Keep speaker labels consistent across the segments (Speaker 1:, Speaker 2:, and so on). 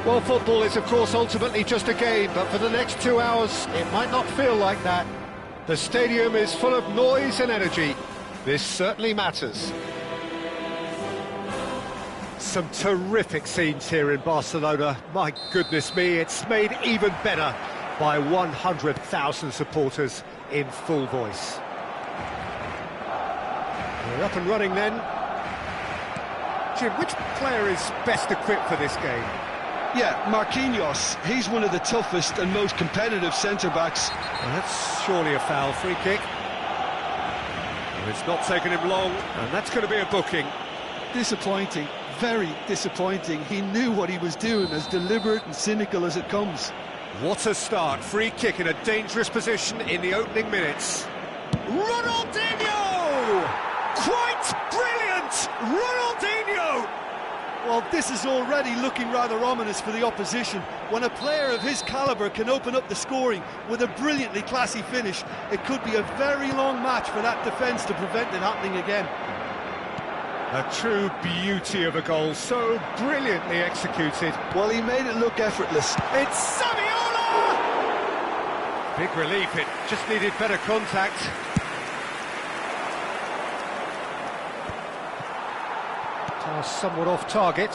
Speaker 1: Well, football is, of course, ultimately just a game, but for the next 2 hours, it might not feel like that. The stadium is full of noise and energy. This certainly matters. Some terrific scenes here in Barcelona. My goodness me, it's made even better by 100,000 supporters in full voice. We're up and running then. Jim, which player is best equipped for this game?
Speaker 2: Yeah, Marquinhos. He's one of the toughest and most competitive centre-backs.
Speaker 1: Well, that's surely a foul. Free kick. Well, it's not taken him long, and that's going to be a booking.
Speaker 2: Disappointing, very disappointing. He knew what he was doing, as deliberate and cynical as it comes.
Speaker 1: What a start. Free kick in a dangerous position in the opening minutes. Ronaldinho! Quite brilliant! Ronaldinho!
Speaker 2: Well, this is already looking rather ominous for the opposition. When a player of his calibre can open up the scoring with a brilliantly classy finish, it could be a very long match for that defence to prevent it happening again.
Speaker 1: A true beauty of a goal, so brilliantly executed.
Speaker 2: Well, he made it look effortless.
Speaker 1: It's Saviola! Big relief, it just needed better contact. Somewhat off target.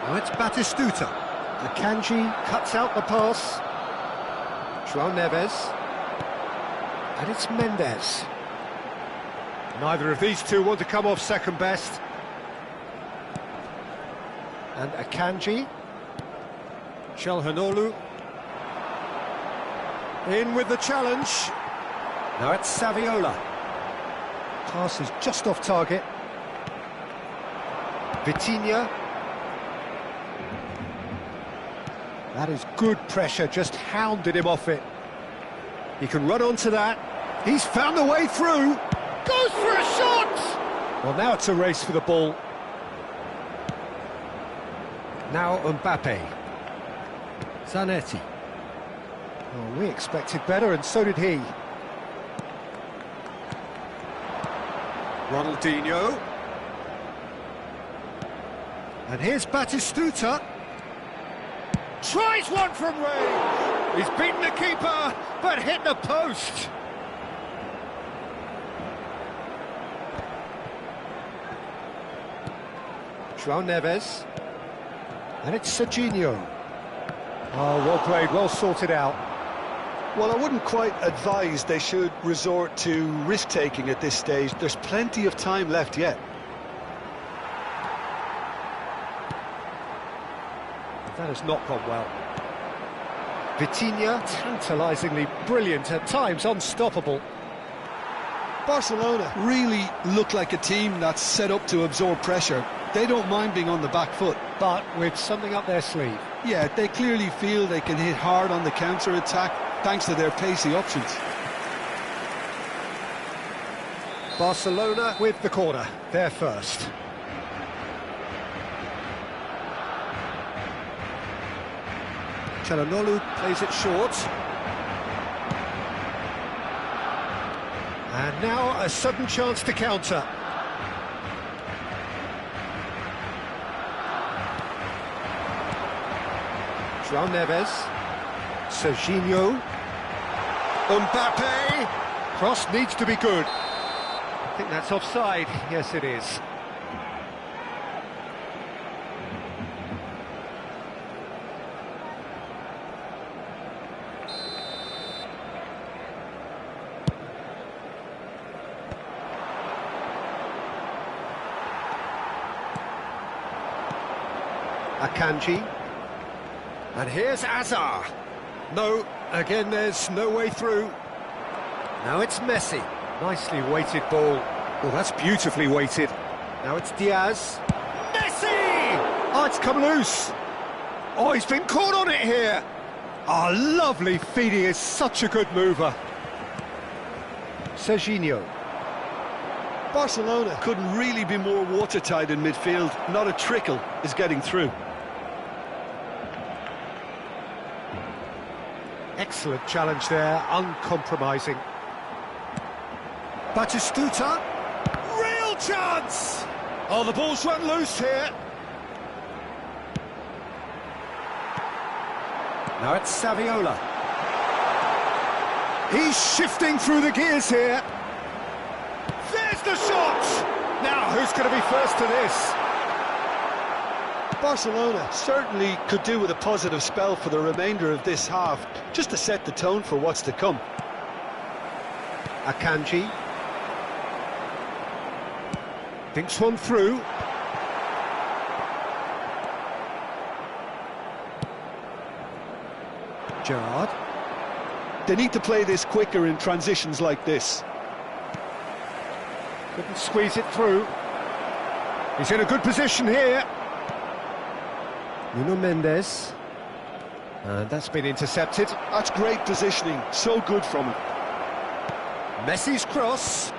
Speaker 1: Now it's Batistuta. Akanji cuts out the pass. João Neves. And it's Mendes. Neither of these two want to come off second best. And Akanji. Çalhanoğlu. In with the challenge. Now it's Saviola. Pass is just off target. Vitinha. That is good pressure, just hounded him off it. He can run onto that. He's found a way through. Goes for a shot! Well, now it's a race for the ball. Now Mbappe. Zanetti. Well, we expected better, and so did he. Ronaldinho. And here's Batistuta. Tries one from range. He's beaten the keeper, but hit the post. João Neves. And it's Serginho. Oh, well played, well sorted out.
Speaker 2: Well, I wouldn't quite advise they should resort to risk-taking at this stage. There's plenty of time left yet.
Speaker 1: That has not gone well. Vitinha, tantalisingly brilliant, at times unstoppable.
Speaker 2: Barcelona really look like a team that's set up to absorb pressure. They don't mind being on the back foot.
Speaker 1: But with something up their sleeve.
Speaker 2: Yeah, they clearly feel they can hit hard on the counter-attack, thanks to their pacey options.
Speaker 1: Barcelona with the corner, they're first. Çalhanoğlu plays it short. And now a sudden chance to counter. João Neves. Serginho. Mbappe. Cross needs to be good. I think that's offside. Yes, it is. Akanji. And here's Azar. No, again there's no way through. Now it's Messi. Nicely weighted ball. Oh, that's beautifully weighted. Now it's Diaz. Messi! Oh, it's come loose. Oh, he's been caught on it here. Oh, lovely feed. He is such a good mover. Serginho.
Speaker 2: Barcelona couldn't really be more watertight in midfield. Not a trickle is getting through.
Speaker 1: Excellent challenge there, uncompromising. Batistuta, real chance! Oh, the ball's run loose here. Now it's Saviola. He's shifting through the gears here. There's the shot! Now, who's going to be first to this?
Speaker 2: Barcelona certainly could do with a positive spell for the remainder of this half, just to set the tone for what's to come.
Speaker 1: Akanji. Thinks one through. Gerrard.
Speaker 2: They need to play this quicker in transitions like this.
Speaker 1: Couldn't squeeze it through. He's in a good position here. Nuno Mendes. And that's been intercepted.
Speaker 2: That's great positioning, so good from him.
Speaker 1: Messi's cross.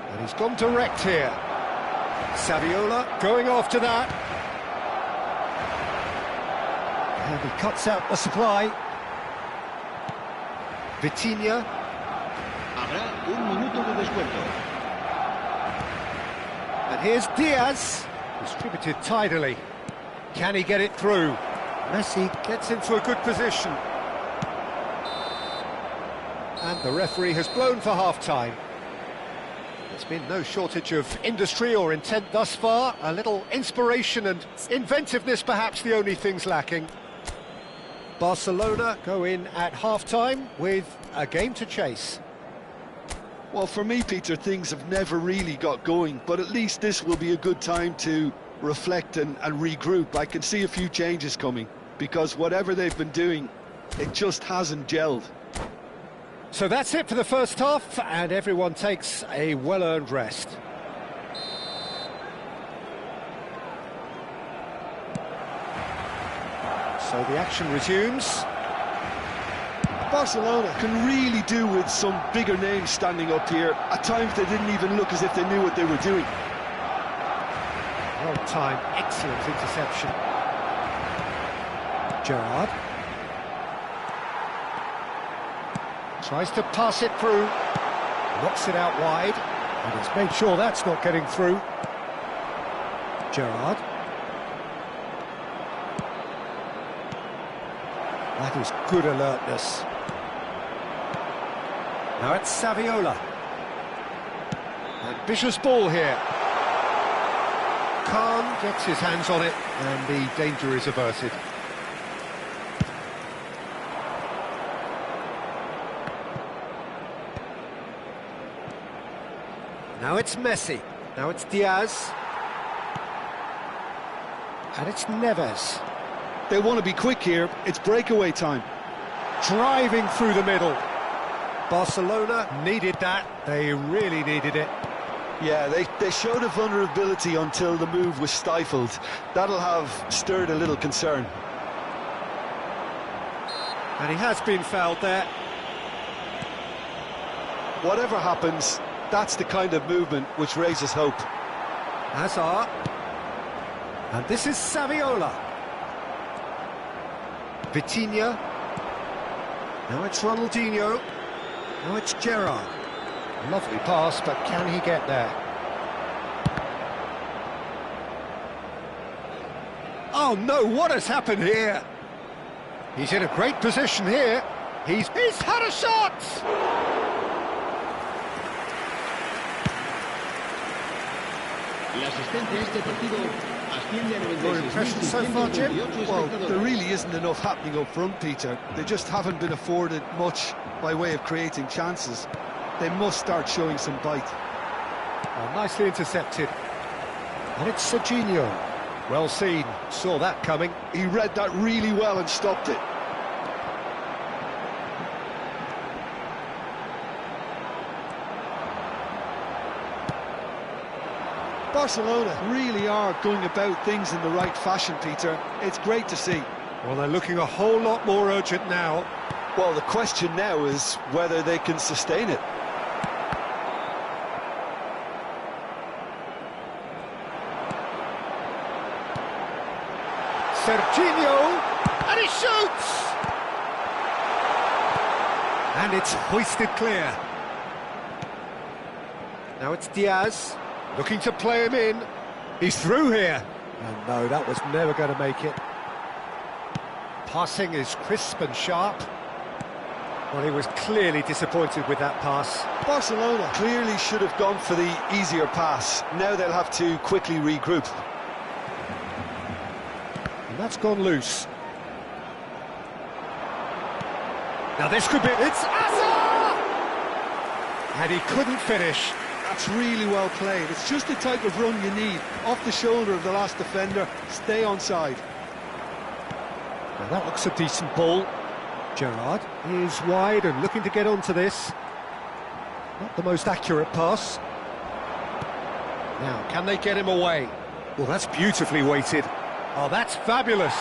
Speaker 1: And he's gone direct here. Saviola going after that. And he cuts out the supply. Vitinha.
Speaker 3: Habrá un minuto de descuento.
Speaker 1: And here's Diaz. Distributed tidily. Can he get it through? Messi gets into a good position. And the referee has blown for half-time. There's been no shortage of industry or intent thus far. A little inspiration and inventiveness, perhaps the only things lacking. Barcelona go in at half-time with a game to chase.
Speaker 2: Well, for me, Peter, things have never really got going, but at least this will be a good time to reflect and regroup. I can see a few changes coming, because whatever they've been doing, it just hasn't gelled.
Speaker 1: So that's it for the first half, and everyone takes a well-earned rest. So the action resumes.
Speaker 2: Barcelona can really do with some bigger names standing up here. At times they didn't even look as if they knew what they were doing.
Speaker 1: Well timed, excellent interception. Gerrard. Tries to pass it through. Knocks it out wide. And he's made sure that's not getting through. Gerrard. That is good alertness. Now it's Saviola. Ambitious ball here. Khan gets his hands on it, and the danger is averted. Now it's Messi. Now it's Diaz. And it's Neves.
Speaker 2: They want to be quick here. It's breakaway time.
Speaker 1: Driving through the middle. Barcelona needed that. They really needed it.
Speaker 2: Yeah, they showed a vulnerability until the move was stifled. That'll have stirred a little concern.
Speaker 1: And he has been fouled there.
Speaker 2: Whatever happens, that's the kind of movement which raises hope.
Speaker 1: Hazard. And this is Saviola. Vitinha. Now it's Ronaldinho. Now it's Gerrard. Lovely pass, but can he get there? Oh no, what has happened here? He's in a great position here. He's had a shot!
Speaker 3: La asistencia a este partido asciende a
Speaker 1: Your
Speaker 3: 96.688
Speaker 1: impression so far, Jim?
Speaker 2: Well, there
Speaker 3: espectadores.
Speaker 2: really isn't enough happening up front, Peter. They just haven't been afforded much by way of creating chances. They must start showing some bite.
Speaker 1: Oh, nicely intercepted. And it's Serginho. Well seen, saw that coming.
Speaker 2: He read that really well and stopped it. Barcelona really are going about things in the right fashion, Peter. It's great to see.
Speaker 1: Well, they're looking a whole lot more urgent now.
Speaker 2: Well, the question now is whether they can sustain it.
Speaker 1: Serginho, and he shoots! And it's hoisted clear. Now it's Diaz, looking to play him in. He's through here. And no, that was never going to make it. Passing is crisp and sharp. Well, he was clearly disappointed with that pass.
Speaker 2: Barcelona clearly should have gone for the easier pass. Now they'll have to quickly regroup.
Speaker 1: And that's gone loose. Now this could be... It's Hazard! And he couldn't finish.
Speaker 2: That's really well played. It's just the type of run you need. Off the shoulder of the last defender, stay onside.
Speaker 1: Now that looks a decent ball. Gerrard is wide and looking to get onto this. Not the most accurate pass. Now, can they get him away? Well, that's beautifully weighted. Oh, that's fabulous.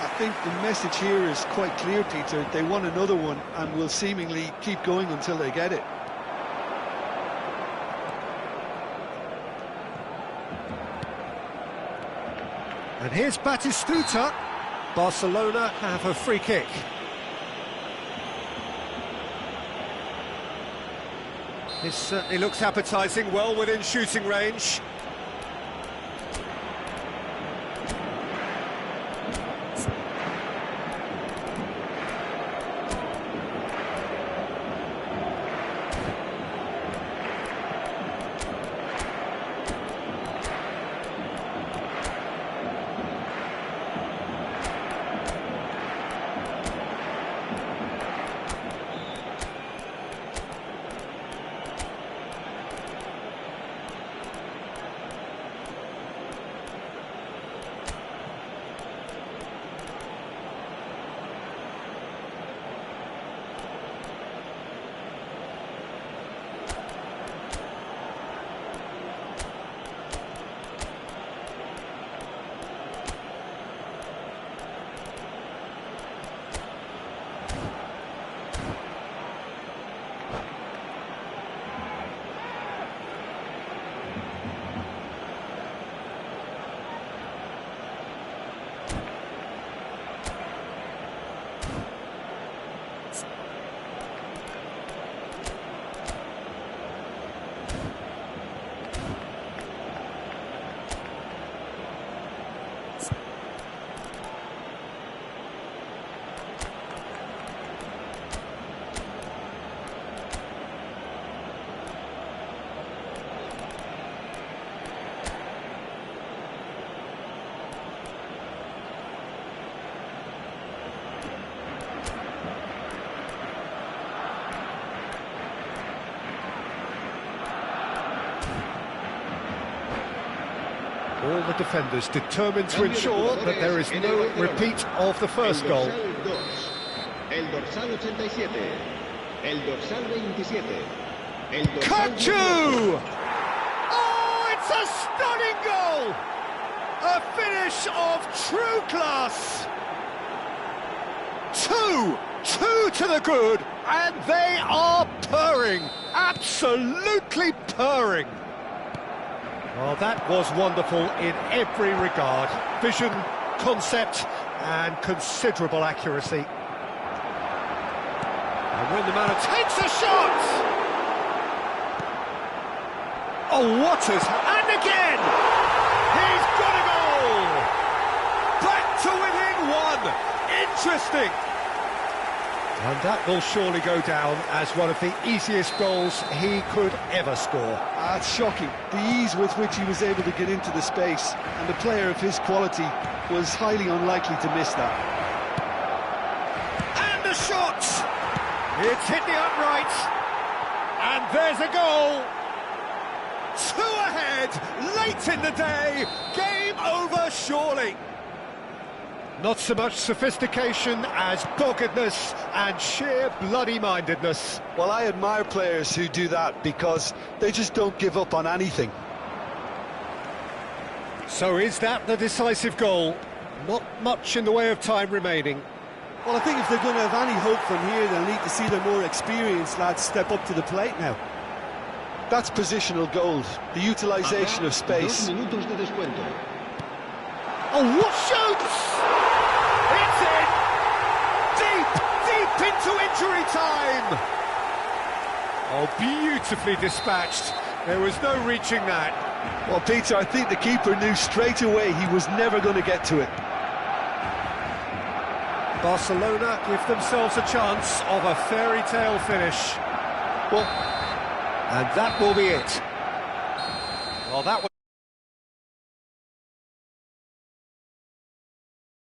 Speaker 2: I think the message here is quite clear, Peter. They want another one and will seemingly keep going until they get it.
Speaker 1: And here's Batistuta. Barcelona have a free kick. This certainly looks appetising, well within shooting range. All the defenders determined to ensure that there is no repeat of the first goal.
Speaker 3: El dorsal 87. El dorsal 27. El dorsal
Speaker 1: Kachu! Oh, it's a stunning goal! A finish of true class! Two to the good, and they are purring, absolutely purring. Well, that was wonderful in every regard. Vision, concept, and considerable accuracy. And when the man takes a shot! Oh, what has... And again! He's got a goal! Back to within one! Interesting! And that will surely go down as one of the easiest goals he could ever score.
Speaker 2: It's shocking, the ease with which he was able to get into the space, and a player of his quality was highly unlikely to miss that.
Speaker 1: And the shot! It's hit the upright, and there's a goal! 2 ahead, late in the day, game over surely. Not so much sophistication as doggedness and sheer bloody-mindedness.
Speaker 2: Well, I admire players who do that because they just don't give up on anything.
Speaker 1: So is that the decisive goal? Not much in the way of time remaining.
Speaker 2: Well, I think if they're going to have any hope from here, they'll need to see the more experienced lads step up to the plate now. That's positional gold, the utilisation of space.
Speaker 3: 2 minutos de descuento.
Speaker 1: Oh, what shoots! It's in! Deep into injury time! Oh, beautifully dispatched. There was no reaching that.
Speaker 2: Well, Peter, I think the keeper knew straight away he was never going to get to it.
Speaker 1: Barcelona give themselves a chance of a fairy tale finish.
Speaker 2: Well,
Speaker 1: and that will be it. Well, that was